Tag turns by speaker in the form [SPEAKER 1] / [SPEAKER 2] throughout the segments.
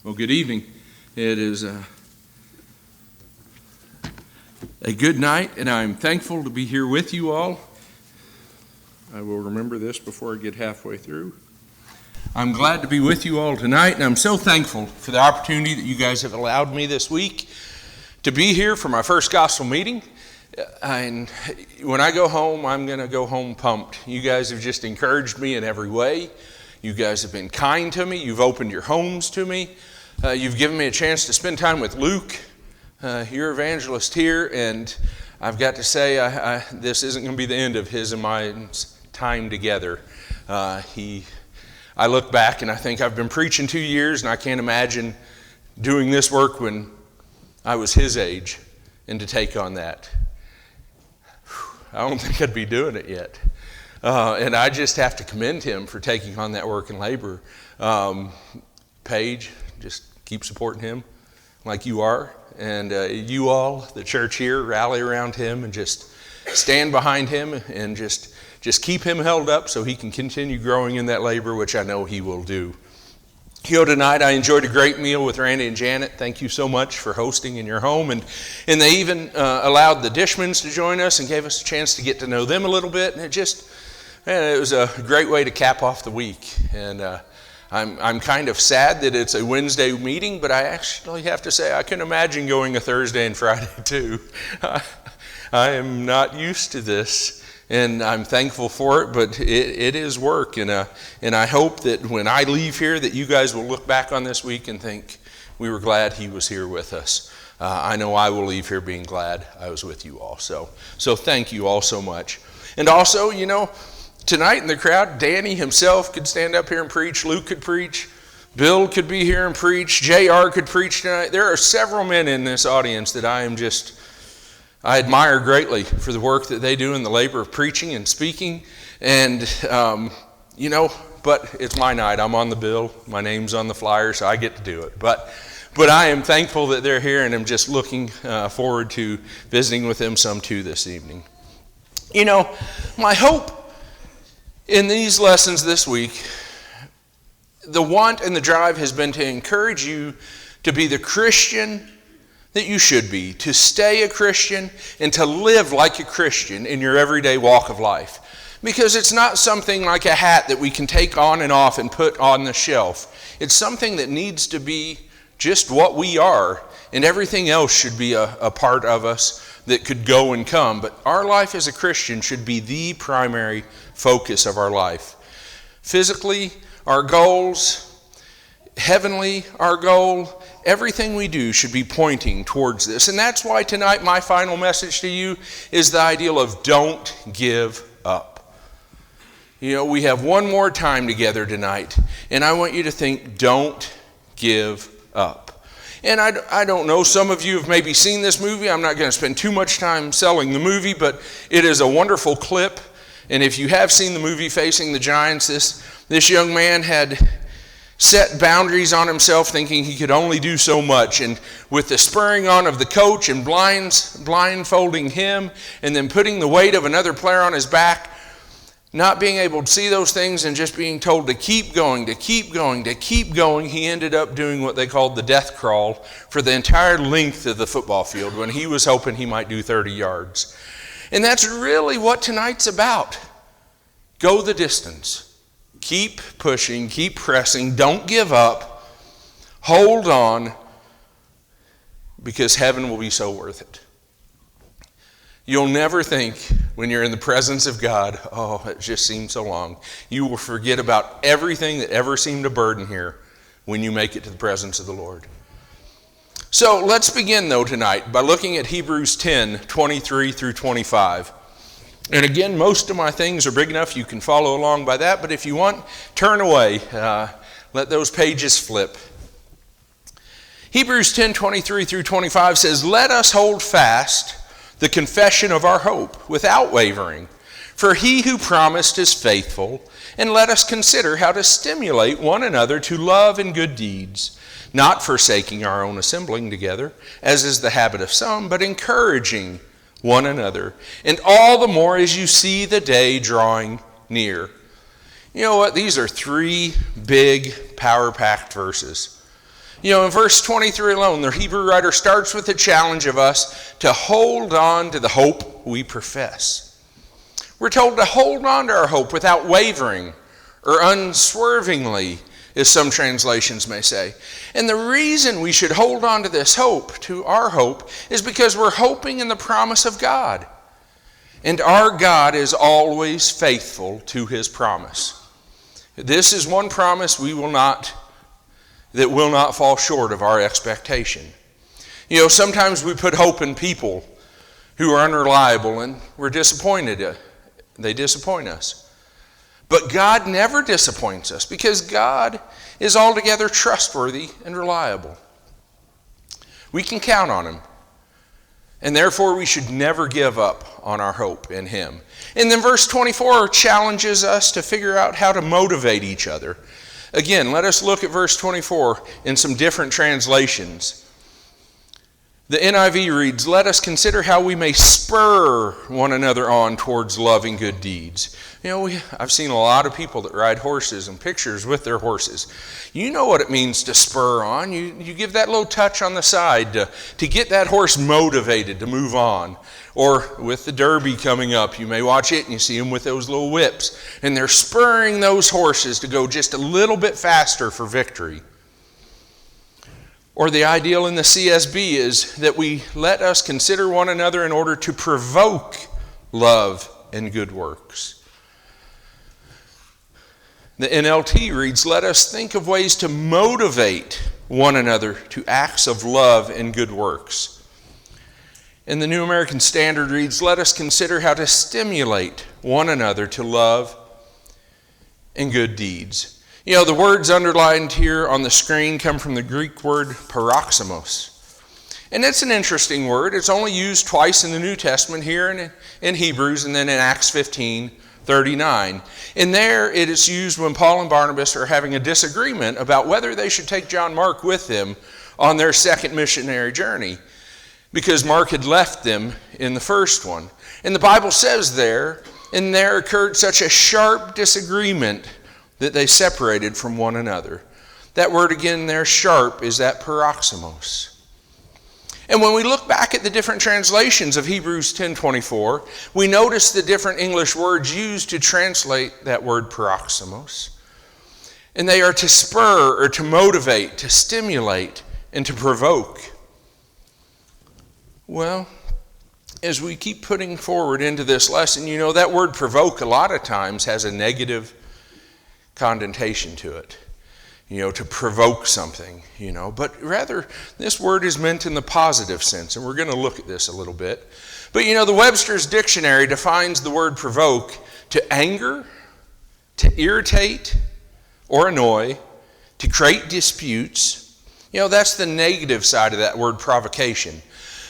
[SPEAKER 1] Well, good evening. It is a good night, and I'm thankful to be here with you all. I will remember this before I get halfway through. I'm glad to be with you all tonight, and I'm so thankful for the opportunity that you guys have allowed me this week to be here for my first gospel meeting. And when I go home, I'm going to go home pumped. You guys have just encouraged me in every way. You guys have been kind to me. You've opened your homes to me. You've given me a chance to spend time with Luke, your evangelist here, and I've got to say this isn't going to be the end of his and my time together. I look back and I think I've been preaching 2 years, and I can't imagine doing this work when I was his age, and to take on that. I don't think I'd be doing it yet. And I just have to commend him for taking on that work and labor. Paige, just keep supporting him like you are. And you all, the church here, rally around him and just stand behind him and just keep him held up so he can continue growing in that labor, which I know he will do. Tonight I enjoyed a great meal with Randy and Janet. Thank you so much for hosting in your home. And they even allowed the Dishmans to join us and gave us a chance to get to know them a little bit. And it was a great way to cap off the week. And I'm kind of sad that it's a Wednesday meeting, but I actually have to say I can imagine going a Thursday and Friday too. I am not used to this, and I'm thankful for it, but it is work. And I hope that when I leave here that you guys will look back on this week and think, we were glad he was here with us. I know I will leave here being glad I was with you all. So thank you all so much. And also, tonight in the crowd, Danny himself could stand up here and preach. Luke could preach. Bill could be here and preach. JR could preach tonight. There are several men in this audience that I admire greatly for the work that they do in the labor of preaching and speaking. And, but it's my night. I'm on the bill. My name's on the flyer, so I get to do it. But I am thankful that they're here, and I'm just looking forward to visiting with them some too this evening. My hope in these lessons this week, the want and the drive has been to encourage you to be the Christian that you should be, to stay a Christian and to live like a Christian in your everyday walk of life. Because it's not something like a hat that we can take on and off and put on the shelf. It's something that needs to be just what we are, and everything else should be a part of us that could go and come. But our life as a Christian should be the primary focus of our life. Physically, our goals, heavenly, our goal, everything we do should be pointing towards this. And that's why tonight my final message to you is the ideal of don't give up. We have one more time together tonight, and I want you to think, don't give up. And I don't know, some of you have maybe seen this movie. I'm not going to spend too much time selling the movie, but it is a wonderful clip. And if you have seen the movie Facing the Giants, this young man had set boundaries on himself, thinking he could only do so much. And with the spurring on of the coach and blindfolding him, and then putting the weight of another player on his back, not being able to see those things and just being told to keep going, he ended up doing what they called the death crawl for the entire length of the football field when he was hoping he might do 30 yards. And that's really what tonight's about. Go the distance. Keep pushing, keep pressing, don't give up. Hold on, because heaven will be so worth it. You'll never think when you're in the presence of God, it just seems so long. You will forget about everything that ever seemed a burden here when you make it to the presence of the Lord. So let's begin though tonight by looking at Hebrews 10, 23 through 25. And again, most of my things are big enough you can follow along by that, but if you want, turn away. Let those pages flip. Hebrews 10, 23 through 25 says, "Let us hold fast the confession of our hope without wavering. For he who promised is faithful, and let us consider how to stimulate one another to love and good deeds, not forsaking our own assembling together, as is the habit of some, but encouraging one another, and all the more as you see the day drawing near." You know what? These are three big, power-packed verses. In verse 23 alone, the Hebrew writer starts with the challenge of us to hold on to the hope we profess. We're told to hold on to our hope without wavering or unswervingly, as some translations may say. And the reason we should hold on to this hope, to our hope, is because we're hoping in the promise of God. And our God is always faithful to his promise. This is one promise that will not fall short of our expectation. Sometimes we put hope in people who are unreliable and we're disappointed. They disappoint us. But God never disappoints us because God is altogether trustworthy and reliable. We can count on him. And therefore we should never give up on our hope in him. And then verse 24 challenges us to figure out how to motivate each other. Again, let us look at verse 24 in some different translations. The NIV reads, "Let us consider how we may spur one another on towards loving good deeds." I've seen a lot of people that ride horses and pictures with their horses. You know what it means to spur on. You give that little touch on the side to get that horse motivated to move on. Or with the Derby coming up, you may watch it and you see them with those little whips. And they're spurring those horses to go just a little bit faster for victory. Or the ideal in the CSB is that we let us consider one another in order to provoke love and good works. The NLT reads, "Let us think of ways to motivate one another to acts of love and good works." And the New American Standard reads, "Let us consider how to stimulate one another to love and good deeds." The words underlined here on the screen come from the Greek word paroxysmos. And it's an interesting word. It's only used twice in the New Testament, here in Hebrews and then in Acts 15:39. And there it is used when Paul and Barnabas are having a disagreement about whether they should take John Mark with them on their second missionary journey, because Mark had left them in the first one. And the Bible says there occurred such a sharp disagreement that they separated from one another. That word again there, sharp, is that paroxysmos. And when we look back at the different translations of Hebrews 10:24, we notice the different English words used to translate that word paroxysmos. And they are to spur or to motivate, to stimulate, and to provoke. Well, as we keep putting forward into this lesson, that word provoke a lot of times has a negative connotation to it, to provoke something, but rather this word is meant in the positive sense, and we're going to look at this a little bit. But the Webster's Dictionary defines the word provoke to anger, to irritate or annoy, to create disputes. That's the negative side of that word provocation.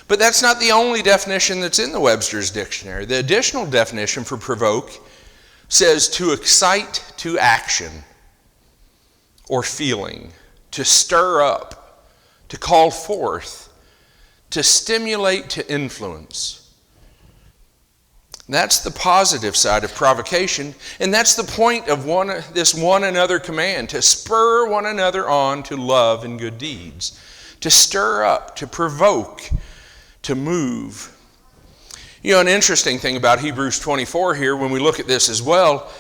[SPEAKER 1] But that's not the only definition that's in the Webster's Dictionary. The additional definition for provoke says to excite to action or feeling, to stir up, to call forth, to stimulate to influence. That's the positive side of provocation, and that's the point of this one another command, to spur one another on to love and good deeds, to stir up, to provoke, to move. An interesting thing about Hebrews 24 here, when we look at this as well,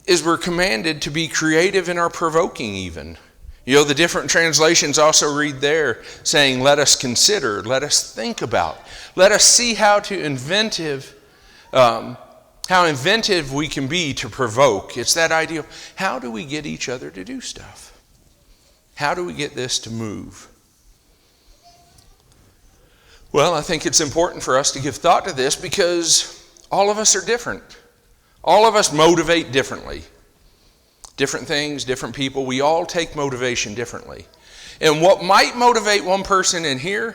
[SPEAKER 1] is we're commanded to be creative in our provoking even. The different translations also read there saying, let us consider, let us think about, let us see how inventive we can be to provoke. It's that idea of how do we get each other to do stuff? How do we get this to move? Well, I think it's important for us to give thought to this because all of us are different. All of us motivate differently. Different things, different people. We all take motivation differently. And what might motivate one person in here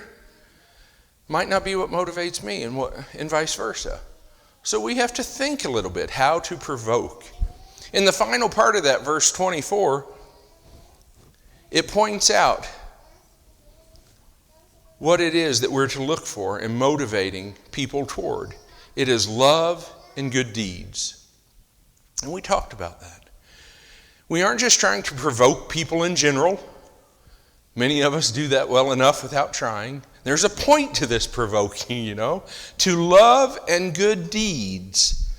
[SPEAKER 1] might not be what motivates me, and vice versa. So we have to think a little bit how to provoke. In the final part of that, verse 24, it points out what it is that we're to look for in motivating people toward. It is love and good deeds. And we talked about that. We aren't just trying to provoke people in general Many of us do that well enough without trying. There's a point to this provoking, to love and good deeds.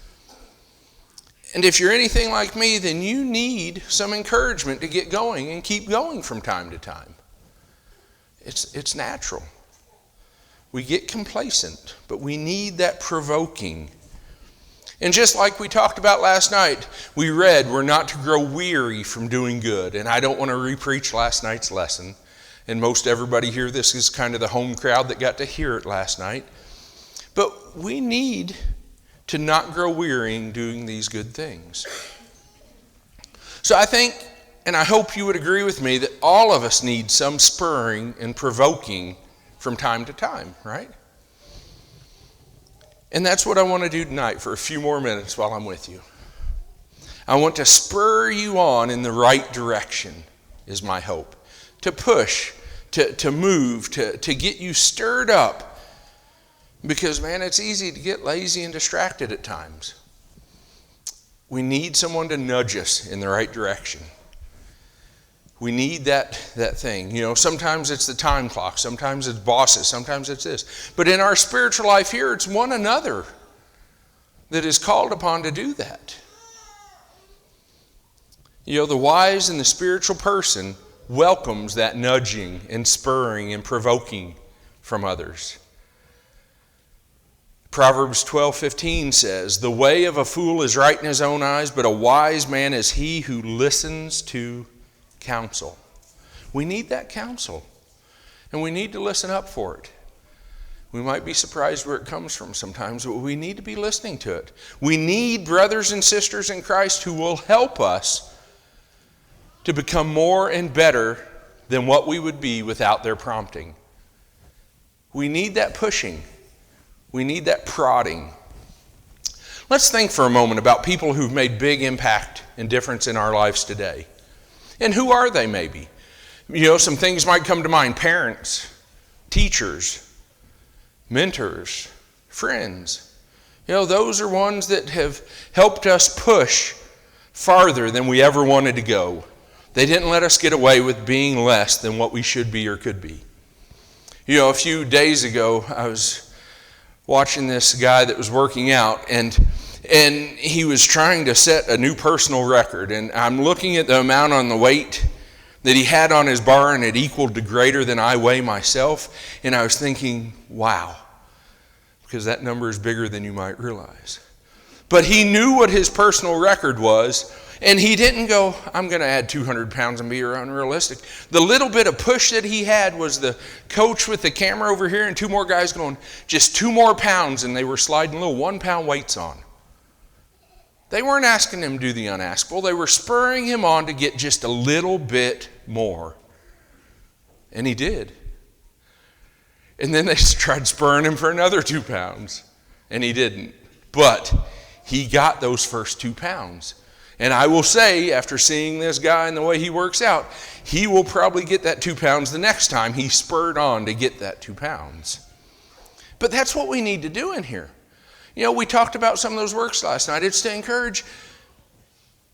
[SPEAKER 1] And if you're anything like me, then you need some encouragement to get going and keep going from time to time. It's natural. We get complacent, but we need that provoking. And just like we talked about last night, we read we're not to grow weary from doing good. And I don't want to repreach last night's lesson. And most everybody here, this is kind of the home crowd that got to hear it last night. But we need to not grow weary in doing these good things. So I think, and I hope you would agree with me, that all of us need some spurring and provoking from time to time, right? And that's what I want to do tonight for a few more minutes while I'm with you. I want to spur you on in the right direction, is my hope. To push, to move, to get you stirred up. Because, man, it's easy to get lazy and distracted at times. We need someone to nudge us in the right direction. We need that thing. Sometimes it's the time clock. Sometimes it's bosses. Sometimes it's this. But in our spiritual life here, it's one another that is called upon to do that. The wise and the spiritual person welcomes that nudging and spurring and provoking from others. Proverbs 12:15 says, "The way of a fool is right in his own eyes, but a wise man is he who listens to counsel." We need that counsel, and we need to listen up for it. We might be surprised where it comes from sometimes, but we need to be listening to it. We need brothers and sisters in Christ who will help us to become more and better than what we would be without their prompting. We need that pushing. We need that prodding. Let's think for a moment about people who've made big impact and difference in our lives today. And who are they maybe? Some things might come to mind. Parents, teachers, mentors, friends. Those are ones that have helped us push farther than we ever wanted to go. They didn't let us get away with being less than what we should be or could be. A few days ago, I was watching this guy that was working out, and he was trying to set a new personal record. And I'm looking at the amount on the weight that he had on his bar, and it equaled to greater than I weigh myself. And I was thinking, wow, because that number is bigger than you might realize. But he knew what his personal record was, and he didn't go, I'm going to add 200 pounds and be unrealistic. The little bit of push that he had was the coach with the camera over here and two more guys going, just 2 more pounds, and they were sliding little 1-pound weights on. They weren't asking him to do the unaskable. They were spurring him on to get just a little bit more. And he did. And then they tried spurring him for another 2 pounds, and he didn't. But he got those first 2 pounds. And I will say, after seeing this guy and the way he works out, he will probably get that 2 pounds the next time he spurred on to get that 2 pounds. But that's what we need to do in here. We talked about some of those works last night. It's to encourage,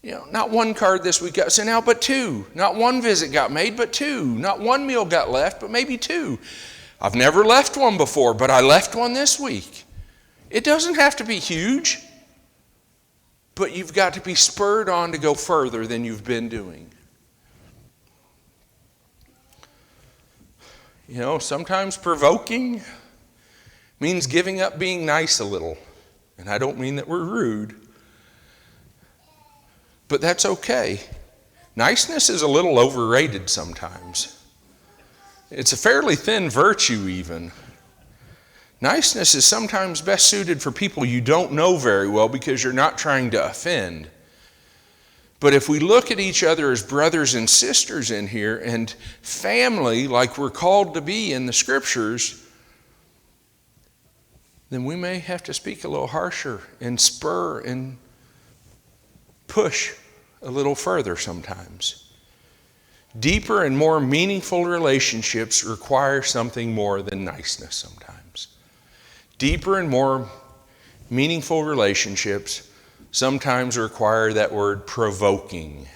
[SPEAKER 1] not 1 card this week got sent out, but 2. Not 1 visit got made, but 2. Not 1 meal got left, but maybe 2. I've never left one before, but I left one this week. It doesn't have to be huge. But you've got to be spurred on to go further than you've been doing. Sometimes provoking means giving up being nice a little. And I don't mean that we're rude. But that's okay. Niceness is a little overrated sometimes. It's a fairly thin virtue even. Niceness is sometimes best suited for people you don't know very well because you're not trying to offend. But if we look at each other as brothers and sisters in here and family like we're called to be in the scriptures, then we may have to speak a little harsher and spur and push a little further sometimes. Deeper and more meaningful relationships require something more than niceness sometimes. Deeper and more meaningful relationships sometimes require that word provoking.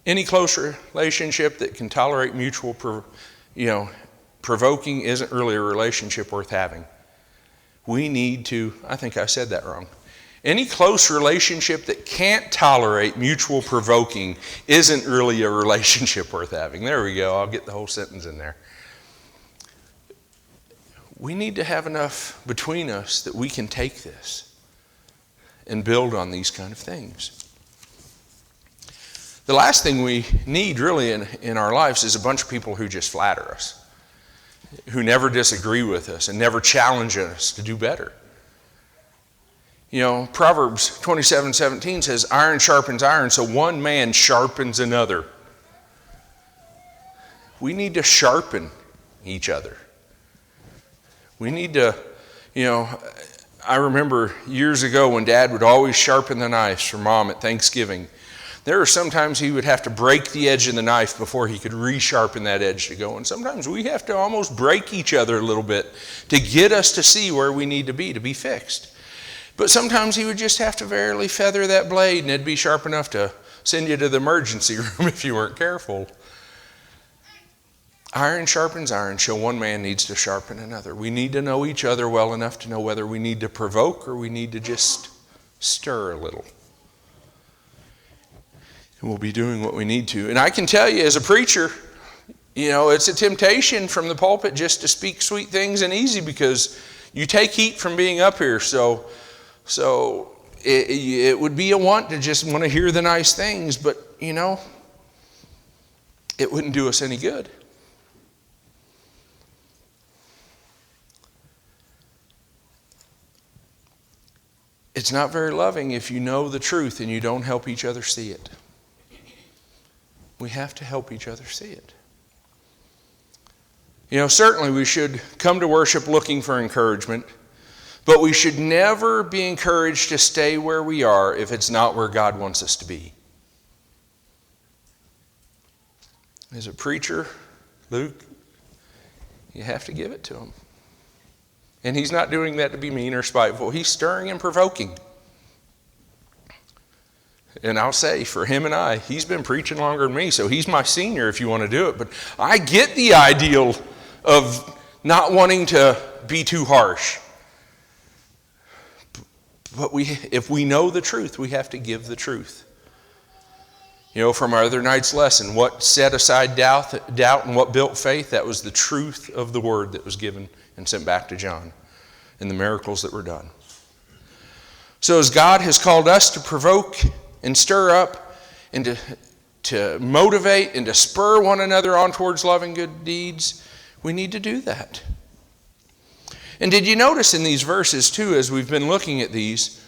[SPEAKER 1] Any close relationship that can tolerate mutual, provoking isn't really a relationship worth having. We need to, I think I said that wrong. Any close relationship that can't tolerate mutual provoking isn't really a relationship worth having. There we go. I'll get the whole sentence in there. We need to have enough between us that we can take this and build on these kind of things. The last thing we need really in our lives is a bunch of people who just flatter us, who never disagree with us and never challenge us to do better. Proverbs 27:17 says, iron sharpens iron, so one man sharpens another. We need to sharpen each other. We need to, I remember years ago when Dad would always sharpen the knives for Mom at Thanksgiving. There were sometimes he would have to break the edge of the knife before he could resharpen that edge to go. And sometimes we have to almost break each other a little bit to get us to see where we need to be fixed. But sometimes he would just have to barely feather that blade and it'd be sharp enough to send you to the emergency room if you weren't careful. Iron sharpens iron, so one man needs to sharpen another. We need to know each other well enough to know whether we need to provoke or we need to just stir a little. And we'll be doing what we need to. And I can tell you as a preacher, it's a temptation from the pulpit just to speak sweet things and easy because you take heat from being up here. So it would be a want to just want to hear the nice things, but it wouldn't do us any good. It's not very loving if you know the truth and you don't help each other see it. We have to help each other see it. Certainly we should come to worship looking for encouragement, but we should never be encouraged to stay where we are if it's not where God wants us to be. As a preacher, Luke, you have to give it to him. And he's not doing that to be mean or spiteful. He's stirring and provoking. And I'll say, for him and I, he's been preaching longer than me, so he's my senior if you want to do it. But I get the ideal of not wanting to be too harsh. But if we know the truth, we have to give the truth. From our other night's lesson, what set aside doubt and what built faith, that was the truth of the word that was given and sent back to John and the miracles that were done. So as God has called us to provoke and stir up and to motivate and to spur one another on towards love and good deeds, we need to do that. And did you notice in these verses too, as we've been looking at these,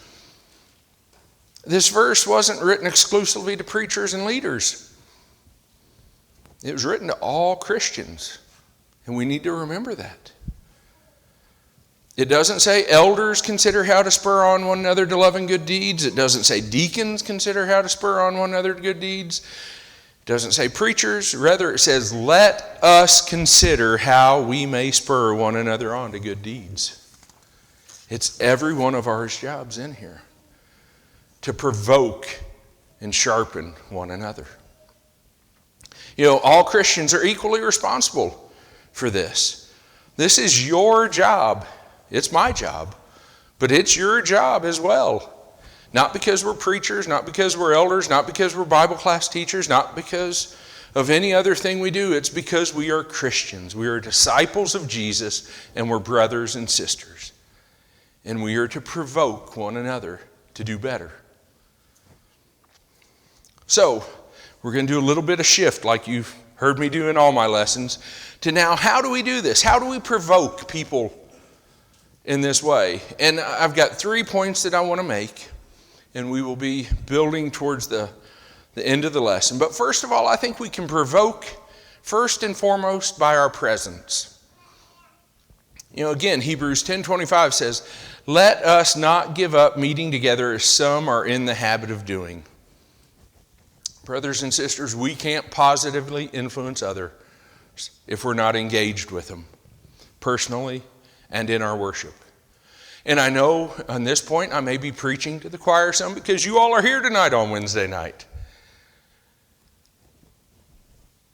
[SPEAKER 1] this verse wasn't written exclusively to preachers and leaders. It was written to all Christians, and we need to remember that. It doesn't say elders consider how to spur on one another to love and good deeds. It doesn't say deacons consider how to spur on one another to good deeds. It doesn't say preachers. Rather, it says, let us consider how we may spur one another on to good deeds. It's every one of our jobs in here to provoke and sharpen one another. All Christians are equally responsible for this. This is your job. It's my job, but it's your job as well. Not because we're preachers, not because we're elders, not because we're Bible class teachers, not because of any other thing we do. It's because we are Christians. We are disciples of Jesus, and we're brothers and sisters. And we are to provoke one another to do better. So, we're going to do a little bit of shift like you've heard me do in all my lessons, to now, how do we do this? How do we provoke people in this way? And I've got 3 points that I want to make, and we will be building towards the end of the lesson. But first of all, I think we can provoke first and foremost by our presence. Again, Hebrews 10:25 says, let us not give up meeting together as some are in the habit of doing. Brothers and sisters, we can't positively influence others if we're not engaged with them personally and in our worship. And I know on this point I may be preaching to the choir some because you all are here tonight on Wednesday night.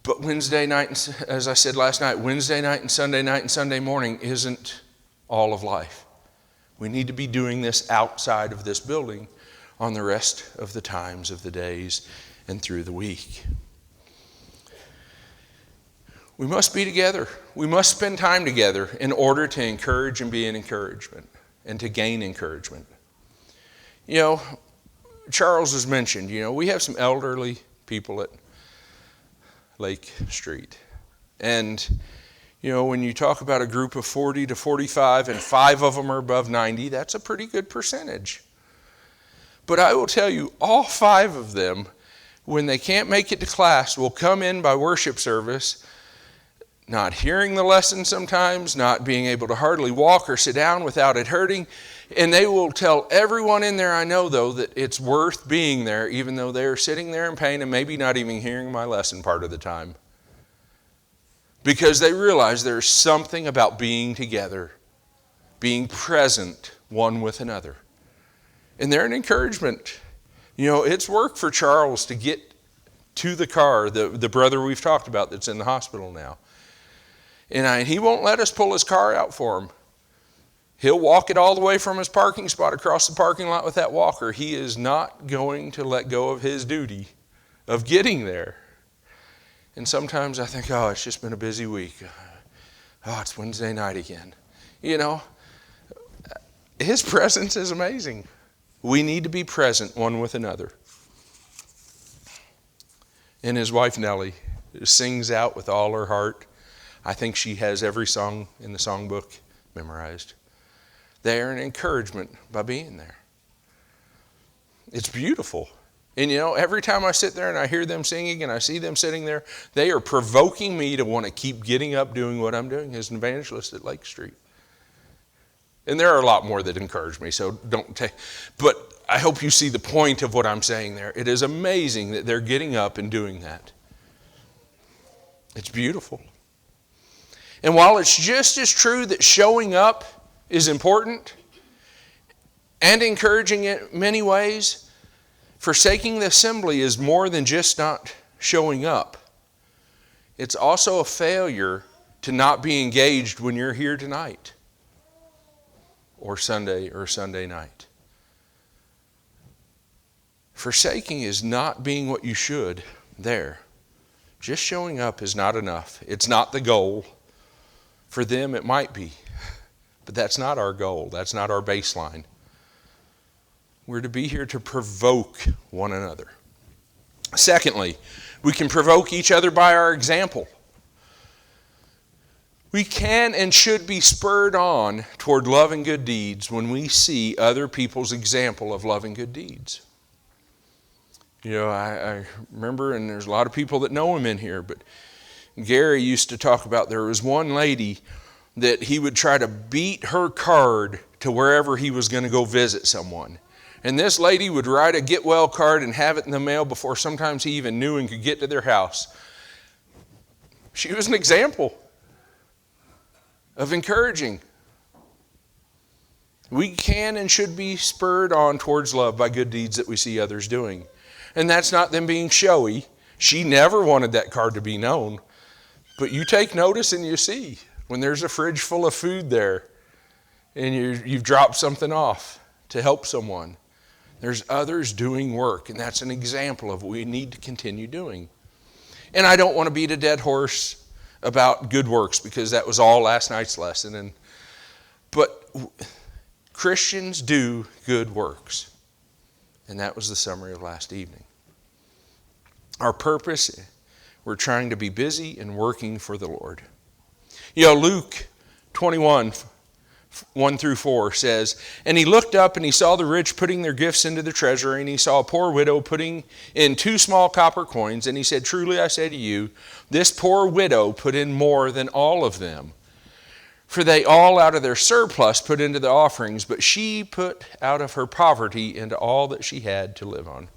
[SPEAKER 1] But Wednesday night, as I said last night, Wednesday night and Sunday morning isn't all of life. We need to be doing this outside of this building on the rest of the times of the days and through the week. We must be together. We must spend time together in order to encourage and be an encouragement and to gain encouragement. You know, Charles has mentioned, we have some elderly people at Lake Street. And, when you talk about a group of 40 to 45 and 5 of them are above 90, that's a pretty good percentage. But I will tell you, all 5 of them, when they can't make it to class, will come in by worship service, not hearing the lesson sometimes, not being able to hardly walk or sit down without it hurting. And they will tell everyone in there I know, though, that it's worth being there, even though they're sitting there in pain and maybe not even hearing my lesson part of the time. Because they realize there's something about being together, being present one with another. And they're an encouragement. It's work for Charles to get to the car, the brother we've talked about that's in the hospital now. And he won't let us pull his car out for him. He'll walk it all the way from his parking spot across the parking lot with that walker. He is not going to let go of his duty of getting there. And sometimes I think, it's just been a busy week. It's Wednesday night again. His presence is amazing. We need to be present one with another. And his wife Nellie sings out with all her heart. I think she has every song in the songbook memorized. They are an encouragement by being there. It's beautiful. And every time I sit there and I hear them singing and I see them sitting there, they are provoking me to want to keep getting up doing what I'm doing as an evangelist at Lake Street. And there are a lot more that encourage me, so don't take. But I hope you see the point of what I'm saying there. It is amazing that they're getting up and doing that. It's beautiful. And while it's just as true that showing up is important and encouraging in many ways, forsaking the assembly is more than just not showing up. It's also a failure to not be engaged when you're here tonight or Sunday night. Forsaking is not being what you should there. Just showing up is not enough. It's not the goal. For them, it might be. But that's not our goal. That's not our baseline. We're to be here to provoke one another. Secondly, we can provoke each other by our example. We can and should be spurred on toward love and good deeds when we see other people's example of love and good deeds. I remember, and there's a lot of people that know him in here, but Gary used to talk about there was one lady that he would try to beat her card to wherever he was going to go visit someone. And this lady would write a get well card and have it in the mail before sometimes he even knew and could get to their house. She was an example of encouraging. We can and should be spurred on towards love by good deeds that we see others doing. And that's not them being showy. She never wanted that card to be known. But you take notice and you see when there's a fridge full of food there and you've dropped something off to help someone. There's others doing work, and that's an example of what we need to continue doing. And I don't want to beat a dead horse about good works because that was all last night's lesson. But Christians do good works. And that was the summary of last evening. Our purpose, we're trying to be busy and working for the Lord. Luke 21, 1 through 4 says, "And he looked up and he saw the rich putting their gifts into the treasury, and he saw a poor widow putting in 2 small copper coins. And he said, 'Truly I say to you, this poor widow put in more than all of them. For they all out of their surplus put into the offerings, but she put out of her poverty into all that she had to live on.'"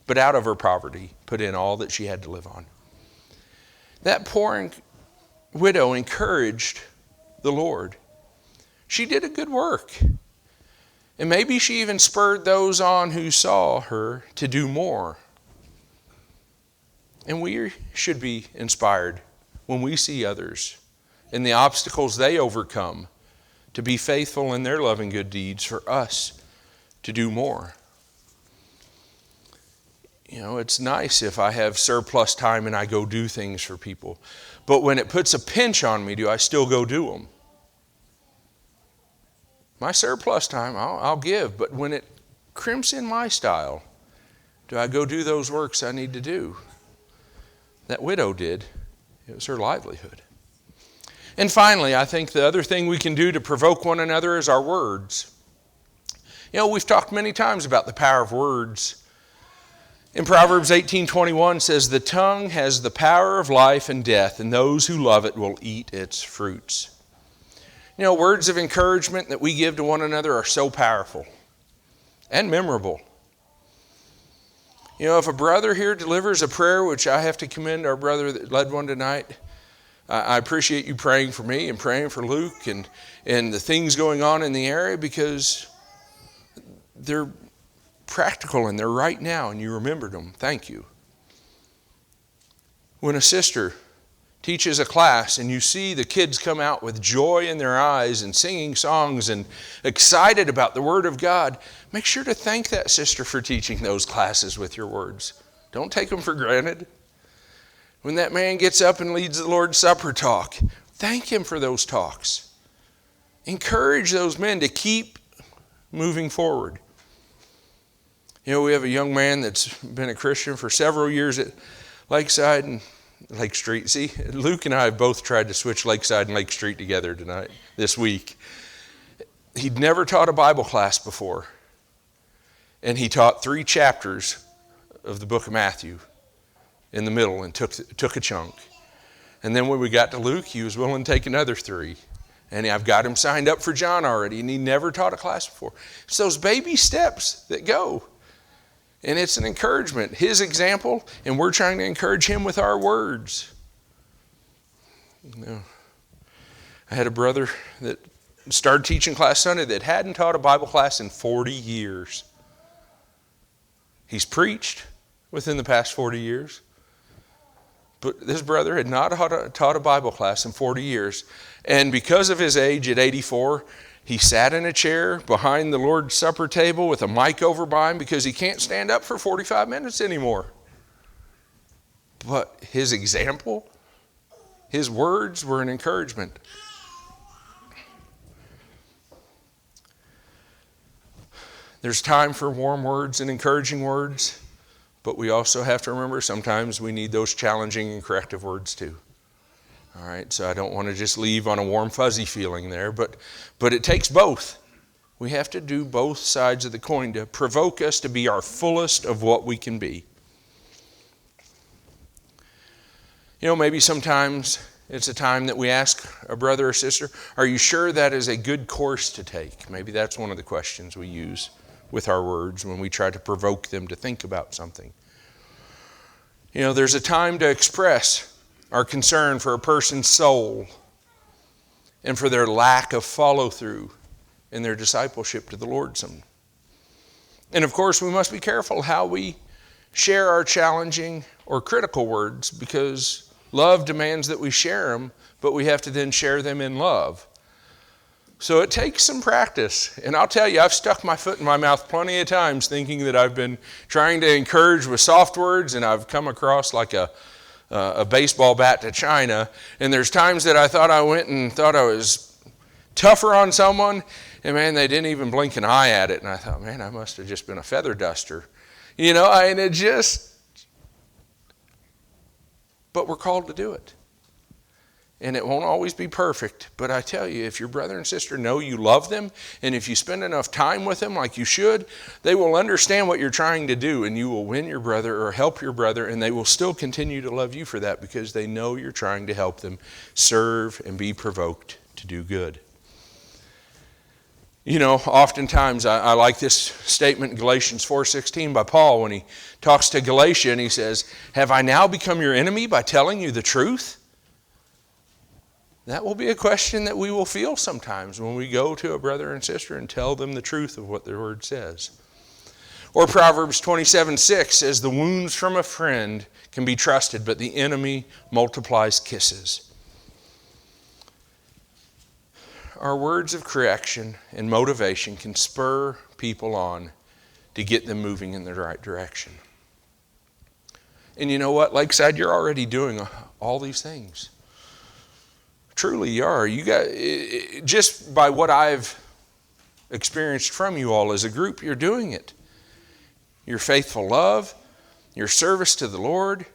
[SPEAKER 1] But out of her poverty put in all that she had to live on. That poor widow encouraged the Lord. She did a good work. And maybe she even spurred those on who saw her to do more. And we should be inspired when we see others and the obstacles they overcome to be faithful in their loving good deeds for us to do more. You know, it's nice if I have surplus time and I go do things for people. But when it puts a pinch on me, do I still go do them? My surplus time, I'll give. But when it crimps in my style, do I go do those works I need to do? That widow did. It was her livelihood. And finally, I think the other thing we can do to provoke one another is our words. You know, we've talked many times about the power of words. In Proverbs 18:21 says, "The tongue has the power of life and death, and those who love it will eat its fruits." You know, words of encouragement that we give to one another are so powerful and memorable. You know, if a brother here delivers a prayer, which I have to commend our brother that led one tonight, I appreciate you praying for me and praying for Luke and the things going on in the area, because they're practical and they're right now and you remembered them. Thank you. When a sister teaches a class and you see the kids come out with joy in their eyes and singing songs and excited about the Word of God, make sure to thank that sister for teaching those classes with your words. Don't take them for granted. When that man gets up and leads the Lord's Supper talk, thank him for those talks. Encourage those men to keep moving forward. You know, we have a young man that's been a Christian for several years at Lakeside and Lake Street. See, Luke and I have both tried to switch Lakeside and Lake Street together this week. He'd never taught a Bible class before. And he taught 3 chapters of the book of Matthew in the middle and took a chunk. And then when we got to Luke, he was willing to take another 3. And I've got him signed up for John already, and he never taught a class before. It's those baby steps that go. And it's an encouragement, his example, and we're trying to encourage him with our words. You know, I had a brother that started teaching class Sunday that hadn't taught a Bible class in 40 years. He's preached within the past 40 years. But this brother had not taught a Bible class in 40 years. And because of his age at 84, he sat in a chair behind the Lord's Supper table with a mic over by him because he can't stand up for 45 minutes anymore. But his example, his words were an encouragement. There's time for warm words and encouraging words, but we also have to remember sometimes we need those challenging and corrective words too. All right, so I don't want to just leave on a warm, fuzzy feeling there, but it takes both. We have to do both sides of the coin to provoke us to be our fullest of what we can be. You know, maybe sometimes it's a time that we ask a brother or sister, are you sure that is a good course to take? Maybe that's one of the questions we use with our words when we try to provoke them to think about something. You know, there's a time to express our concern for a person's soul and for their lack of follow-through in their discipleship to the Lord. And of course, we must be careful how we share our challenging or critical words, because love demands that we share them, but we have to then share them in love. So it takes some practice. And I'll tell you, I've stuck my foot in my mouth plenty of times thinking that I've been trying to encourage with soft words, and I've come across like a baseball bat to China. And there's times that I thought I went and thought I was tougher on someone, and man, they didn't even blink an eye at it. And I thought, man, I must have just been a feather duster. You know, and it just, but we're called to do it. And it won't always be perfect, but I tell you, if your brother and sister know you love them, and if you spend enough time with them like you should, they will understand what you're trying to do, and you will win your brother or help your brother, and they will still continue to love you for that because they know you're trying to help them serve and be provoked to do good. You know, oftentimes I like this statement in Galatians 4:16 by Paul when he talks to Galatia, and he says, "Have I now become your enemy by telling you the truth?" That will be a question that we will feel sometimes when we go to a brother and sister and tell them the truth of what their word says. Or Proverbs 27:6 says, the wounds from a friend can be trusted, but the enemy multiplies kisses. Our words of correction and motivation can spur people on to get them moving in the right direction. And you know what? Lakeside, you're already doing all these things. Truly you are. You got, just by what I've experienced from you all as a group, you're doing it. Your faithful love, your service to the Lord,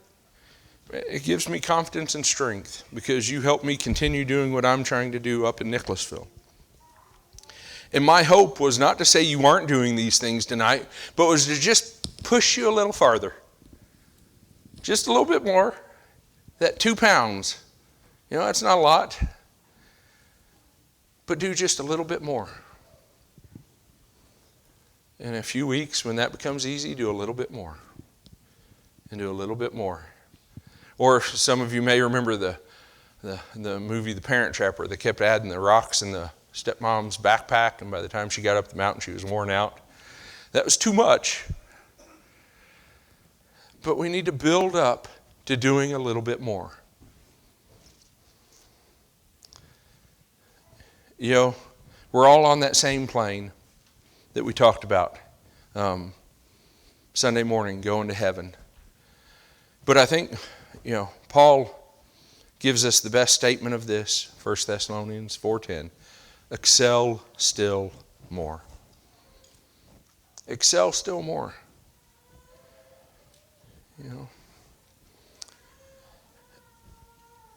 [SPEAKER 1] it gives me confidence and strength because you help me continue doing what I'm trying to do up in Nicholasville. And my hope was not to say you aren't doing these things tonight, but was to just push you a little farther. Just a little bit more. That 2 pounds. You know, that's not a lot. But do just a little bit more. In a few weeks, when that becomes easy, do a little bit more. And do a little bit more. Or some of you may remember the movie The Parent Trap, where they kept adding the rocks in the stepmom's backpack, and by the time she got up the mountain, she was worn out. That was too much. But we need to build up to doing a little bit more. You know, we're all on that same plane that we talked about Sunday morning, going to heaven. But I think, you know, Paul gives us the best statement of this, 1 Thessalonians 4:10. Excel still more. Excel still more. You know,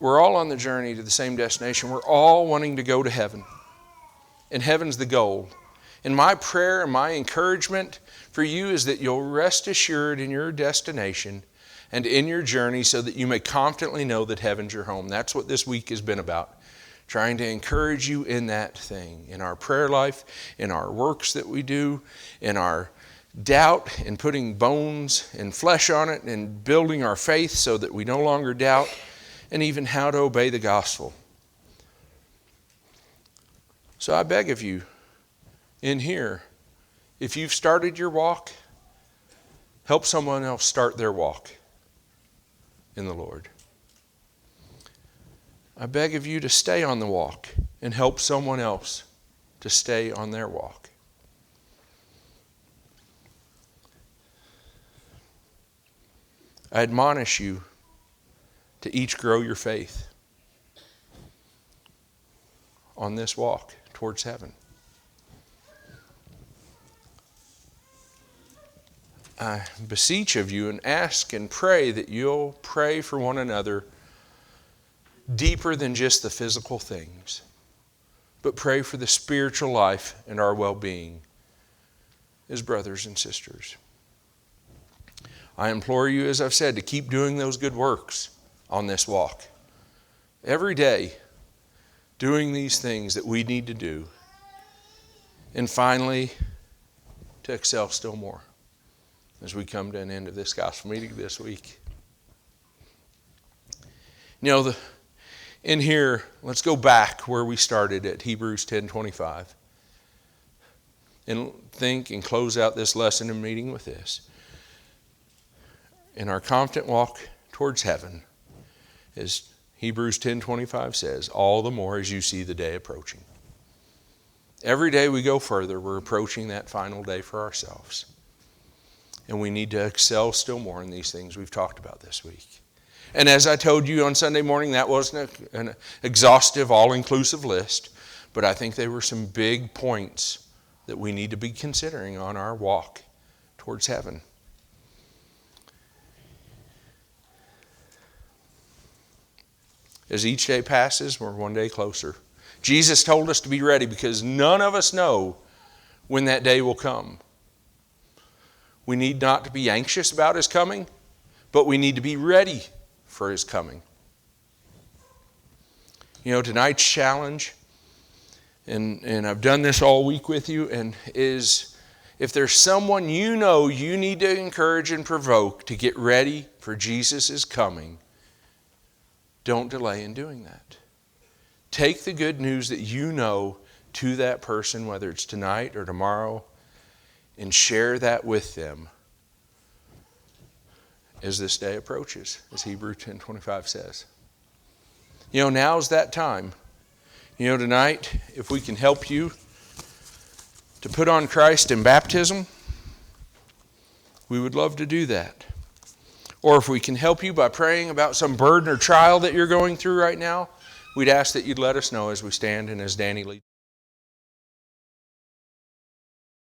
[SPEAKER 1] we're all on the journey to the same destination. We're all wanting to go to heaven. And heaven's the goal. And my prayer and my encouragement for you is that you'll rest assured in your destination and in your journey so that you may confidently know that heaven's your home. That's what this week has been about. Trying to encourage you in that thing, in our prayer life, in our works that we do, in our doubt, in putting bones and flesh on it, and building our faith so that we no longer doubt, and even how to obey the gospel. So I beg of you, in here, if you've started your walk, help someone else start their walk in the Lord. I beg of you to stay on the walk and help someone else to stay on their walk. I admonish you to each grow your faith on this walk towards heaven. I beseech of you and ask and pray that you'll pray for one another deeper than just the physical things, but pray for the spiritual life and our well-being as brothers and sisters. I implore you, as I've said, to keep doing those good works on this walk. Every day, doing these things that we need to do. And finally, to excel still more as we come to an end of this gospel meeting this week. You know, in here, let's go back where we started at Hebrews 10:25. And think and close out this lesson and meeting with this. In our confident walk towards heaven, as Hebrews 10:25 says, all the more as you see the day approaching. Every day we go further, we're approaching that final day for ourselves. And we need to excel still more in these things we've talked about this week. And as I told you on Sunday morning, that wasn't an exhaustive, all-inclusive list, but I think they were some big points that we need to be considering on our walk towards heaven. As each day passes, we're one day closer. Jesus told us to be ready because none of us know when that day will come. We need not to be anxious about His coming, but we need to be ready for His coming. You know, tonight's challenge, and I've done this all week with you, and is if there's someone you know you need to encourage and provoke to get ready for Jesus' coming, don't delay in doing that. Take the good news that you know to that person, whether it's tonight or tomorrow, and share that with them as this day approaches, as Hebrews 10:25 says. Now's that time. Tonight, if we can help you to put on Christ in baptism, we would love to do that. Or if we can help you by praying about some burden or trial that you're going through right now, we'd ask that you'd let us know as we stand and as Danny leads.